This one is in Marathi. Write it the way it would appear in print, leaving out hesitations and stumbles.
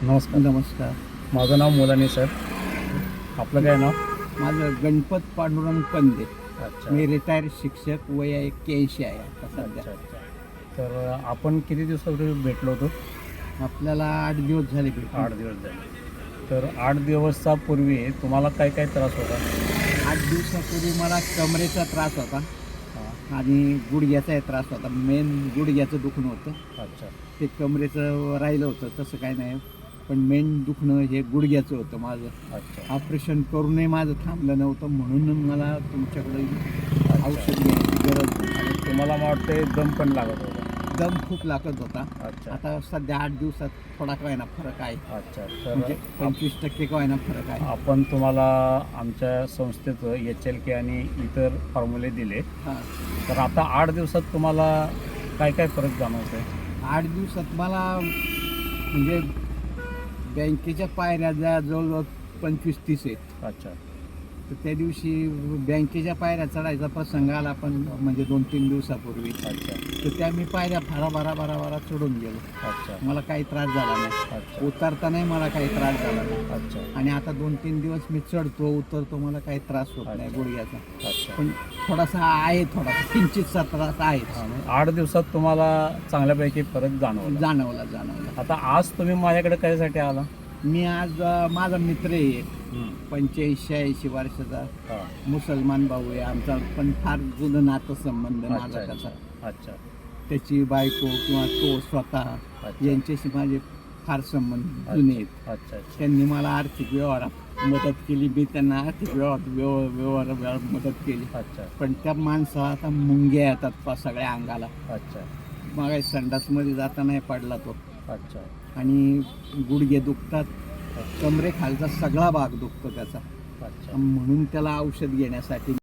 नमस्कार. नमस्कार. माझं नाव मोलानी सर. आपलं काय नाव? माझं गणपत पांडुरंग पंदे. अच्छा मी रिटायर शिक्षक, वय 81 आहे आता सध्या. अच्छा अच्छा. तर आपण किती दिवसापूर्वी भेटलो होतो? आपल्याला 8 दिवस झाले भेटून. 8 दिवस झाले. तर 8 दिवसापूर्वी तुम्हाला काय काय त्रास होता? 8 दिवसापूर्वी मला कमरेचा त्रास होता हां. आणि गुडघ्याचाही त्रास होता. मेन गुडघ्याचं दुखणं होतं. अच्छा ते कमरेचं राहिलं होतं, तसं काही नाही. पण मेन दुखणं हे गुडघ्याचं होतं माझं. अच्छा ऑपरेशन करूनही माझं थांबलं नव्हतं, म्हणून मला तुमच्याकडे अच्छा. औषध घ्यायची गरज होती. आणि तुम्हाला मला वाटते दम पण लागत होता. दम खूप लागत होता. अच्छा आता सध्या 8 दिवसात थोडा का होईना फरक आहे. अच्छा. म्हणजे तर 25% का होईना फरक आहे. आपण तुम्हाला आमच्या संस्थेचं HLK आणि इतर फॉर्म्युले दिले. हां. तर आता 8 दिवसात तुम्हाला काय काय फरक जाणवतोय? 8 दिवसात मला म्हणजे बँकेच्या पायऱ्या जवळजवळ 25-30 आहेत. अच्छा तर त्या दिवशी बँकेच्या पायऱ्या चढायचा प्रसंग आला, पण म्हणजे 2-3 दिवसापूर्वी. अच्छा तर त्या मी पायऱ्या भरा चढून गेलो. अच्छा मला काही त्रास झाला नाही. अच्छा उतरतानाही मला काही त्रास झाला नाही. अच्छा आणि आता 2-3 दिवस मी चढतो उतरतो, मला काही त्रास होत नाही अच्छा. गुडघ्याचा. अच्छा. पण थोडासा किंचितचा त्रास आहेच. आणि 8 दिवसात तुम्हाला चांगल्यापैकी फरक जाणवला. जाणवला. आता आज तुम्ही माझ्याकडे कशासाठी आला? मी आज माझा मित्र आहे, 85-86 वर्षाचा हां. मुसलमान भाऊ आहे आमचा, पण फार जुनं नातं संबंध आहे माझा अच्छा त्याचा. अच्छा त्याची बायको किंवा तो स्वतः अच्छा. यांच्याशी माझे फार संबंध जुने आहेत. अच्छा अच्छा त्यांनी मला आर्थिक व्यवहारात मदत केली, मी त्यांना आर्थिक व्यवहारात मदत केली. अच्छा पण त्या माणसाला आता मुंग्या येतात सगळ्या अंगाला. अच्छा मग संडासमध्ये जाता नाही पडला तो. अच्छा आणि गुडघे दुखतात, कमरेखालचा सगळा भाग दुखतो त्याचा. अच्छा. म्हणून त्याला औषध घेण्यासाठी